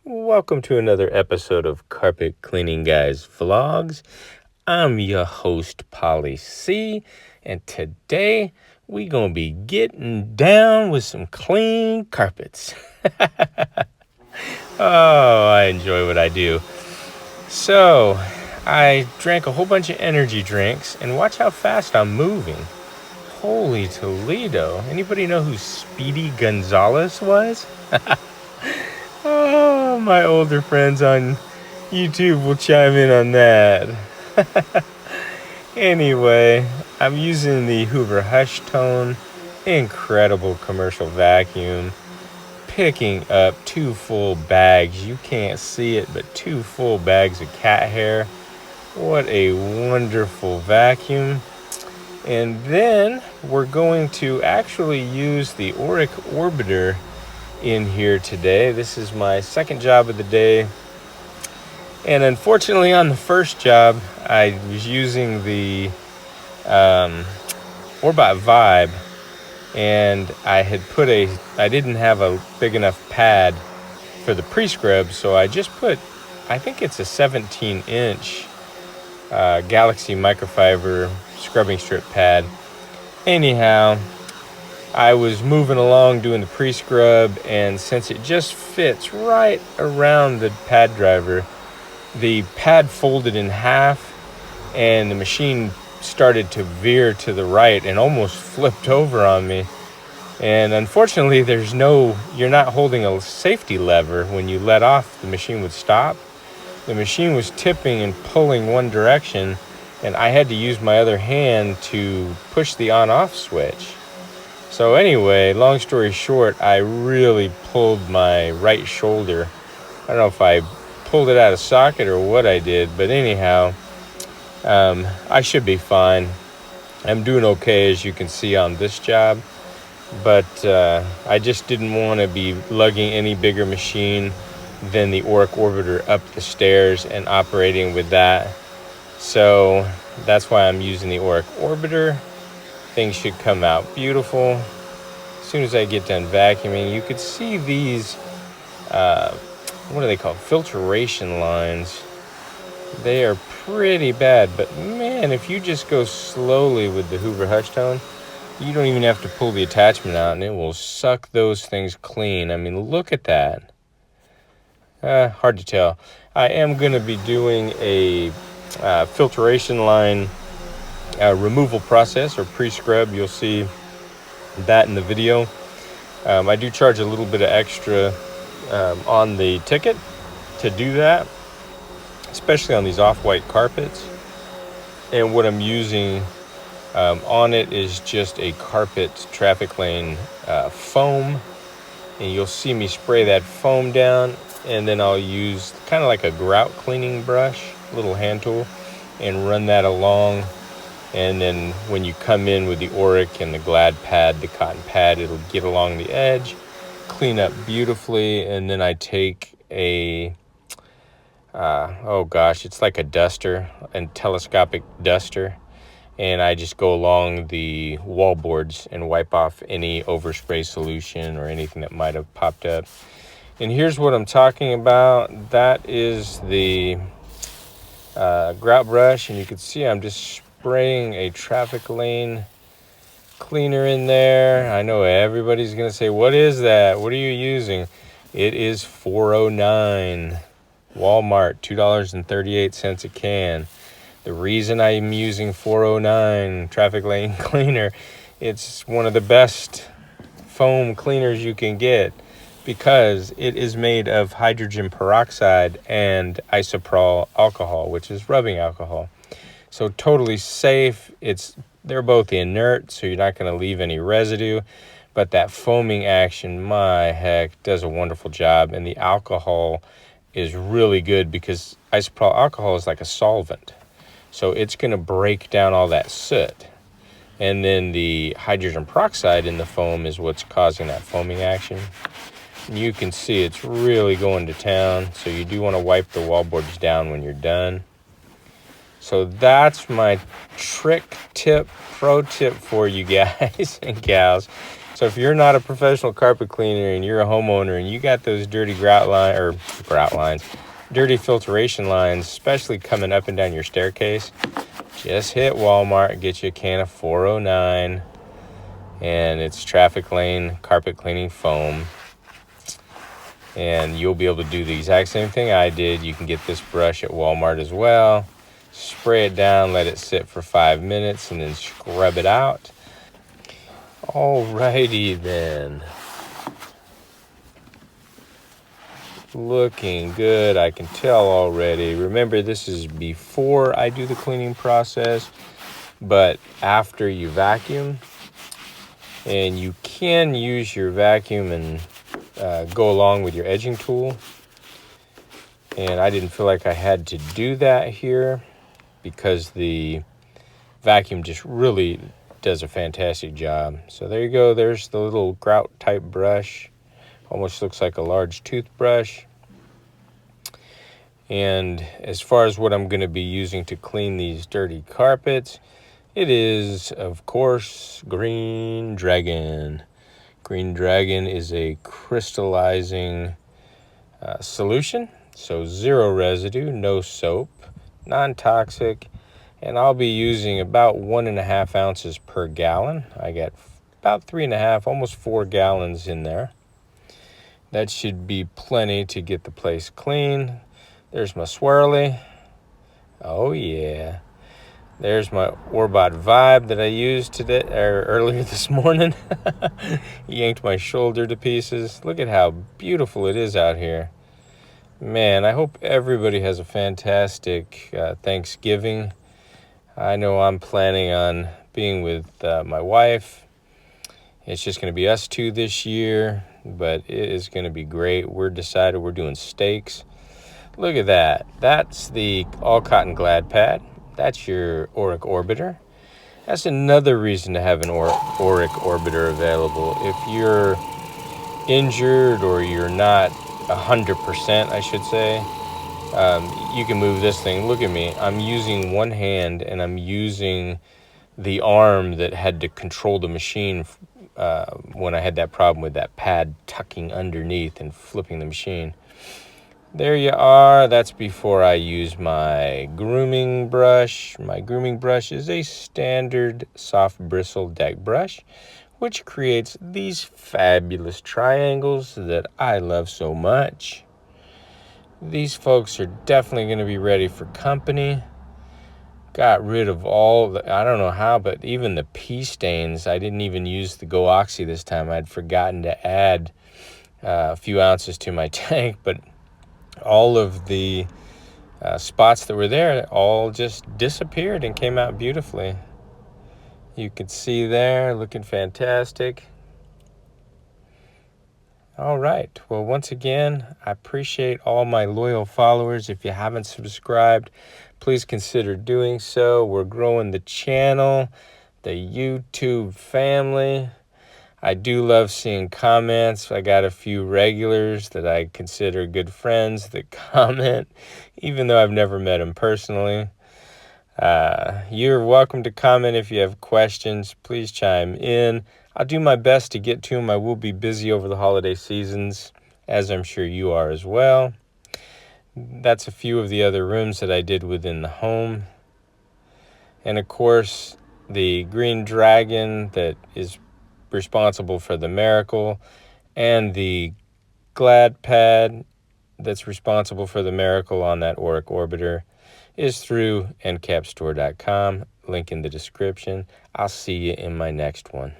Welcome to another episode of Carpet Cleaning Guys Vlogs. I'm your host, Polly C, and today we gonna be getting down with some clean carpets. Oh, I enjoy what I do. So, I drank a whole bunch of energy drinks, and watch how fast I'm moving. Holy Toledo. Anybody know who Speedy Gonzalez was? Oh, my older friends on YouTube will chime in on that. Anyway, I'm using the Hoover Hush Tone. Incredible commercial vacuum. Picking up 2 full bags. You can't see it, but 2 full bags of cat hair. What a wonderful vacuum. And then we're going to actually use the Auric Orbiter in here today. This is my second job of the day. And unfortunately on the first job, I was using the Orbot Vibe, and I didn't have a big enough pad for the pre-scrub, so I just put, I think it's a 17-inch Galaxy microfiber scrubbing strip pad. Anyhow, I was moving along doing the pre-scrub, and since it just fits right around the pad driver, the pad folded in half and the machine started to veer to the right and almost flipped over on me. And unfortunately, you're not holding a safety lever. When you let off, the machine would stop. The machine was tipping and pulling one direction, and I had to use my other hand to push the on-off switch. So anyway, long story short, I really pulled my right shoulder. I don't know if I pulled it out of socket or what I did, but anyhow, I should be fine. I'm doing okay, as you can see on this job, but I just didn't want to be lugging any bigger machine than the Auric Orbiter up the stairs and operating with that. So that's why I'm using the Auric Orbiter. Things should come out beautiful. As soon as I get done vacuuming, you could see these, what are they called? Filtration lines. They are pretty bad, but man, if you just go slowly with the Hoover Hush Tone, you don't even have to pull the attachment out, and it will suck those things clean. I mean, look at that. Hard to tell. I am going to be doing a filtration line removal process, or pre-scrub. You'll see that in the video. I do charge a little bit of extra on the ticket to do that, especially on these off-white carpets. And what I'm using on it is just a carpet traffic lane foam, and you'll see me spray that foam down, and then I'll use kind of like a grout cleaning brush, little hand tool, and run that along. And then when you come in with the Auric and the Glad pad, the cotton pad, it'll get along the edge, clean up beautifully. And then I take a it's like a duster, a telescopic duster, and I just go along the wall boards and wipe off any overspray solution or anything that might have popped up. And here's what I'm talking about. That is the grout brush, and you can see I'm just spraying a traffic lane cleaner in there. I know everybody's gonna say, what is that? What are you using? It is 409 Walmart, $2.38 a can. The reason I'm using 409 traffic lane cleaner, it's one of the best foam cleaners you can get, because it is made of hydrogen peroxide and isopropyl alcohol, which is rubbing alcohol. So totally safe. They're both inert, so you're not going to leave any residue. But that foaming action, my heck, does a wonderful job. And the alcohol is really good, because isopropyl alcohol is like a solvent. So it's going to break down all that soot. And then the hydrogen peroxide in the foam is what's causing that foaming action. And you can see it's really going to town. So you do want to wipe the wallboards down when you're done. So that's my pro tip for you guys and gals. So if you're not a professional carpet cleaner and you're a homeowner and you got those dirty grout lines, dirty filtration lines, especially coming up and down your staircase, just hit Walmart and get you a can of 409, and it's traffic lane carpet cleaning foam. And you'll be able to do the exact same thing I did. You can get this brush at Walmart as well. Spray it down, let it sit for 5 minutes, and then scrub it out. Alrighty then. Looking good, I can tell already. Remember, this is before I do the cleaning process, but after you vacuum. And you can use your vacuum and go along with your edging tool. And I didn't feel like I had to do that here because the vacuum just really does a fantastic job. So there you go. There's the little grout type brush. Almost looks like a large toothbrush. And as far as what I'm going to be using to clean these dirty carpets, it is, of course, Green Dragon. Green Dragon is a crystallizing solution. So 0 residue, no soap, non-toxic. And I'll be using about 1.5 ounces per gallon. I got about 3.5, almost 4 gallons in there. That should be plenty to get the place clean. There's my swirly. Oh yeah. There's my Orbot Vibe that I used today or earlier this morning. Yanked my shoulder to pieces. Look at how beautiful it is out here. Man, I hope everybody has a fantastic Thanksgiving. I know I'm planning on being with my wife. It's just going to be us two this year, but it is going to be great. We're decided we're doing steaks. Look at that. That's the all cotton glad pad. That's your Auric Orbiter. That's another reason to have an Auric Orbiter available. If you're injured or you're not 100%, I should say, you can move this thing. Look at me. I'm using one hand and I'm using the arm that had to control the machine when I had that problem with that pad tucking underneath and flipping the machine. There you are. That's before I use my grooming brush. My grooming brush is a standard soft bristle deck brush, which creates these fabulous triangles that I love so much. These folks are definitely going to be ready for company. Got rid of all the, I don't know how, but even the pea stains. I didn't even use the Go Oxy this time. I'd forgotten to add a few ounces to my tank, but all of the spots that were there all just disappeared and came out beautifully. You can see there, looking fantastic. All right. Well, once again, I appreciate all my loyal followers. If you haven't subscribed, please consider doing so. We're growing the channel, the YouTube family. I do love seeing comments. I got a few regulars that I consider good friends that comment, even though I've never met them personally. You're welcome to comment if you have questions. Please chime in. I'll do my best to get to them. I will be busy over the holiday seasons, as I'm sure you are as well. That's a few of the other rooms that I did within the home. And of course, the Green Dragon that is responsible for the Miracle, and the Glad Pad that's responsible for the Miracle on that Auric Orbiter is through Encapstore.com. Link in the description. I'll see you in my next one.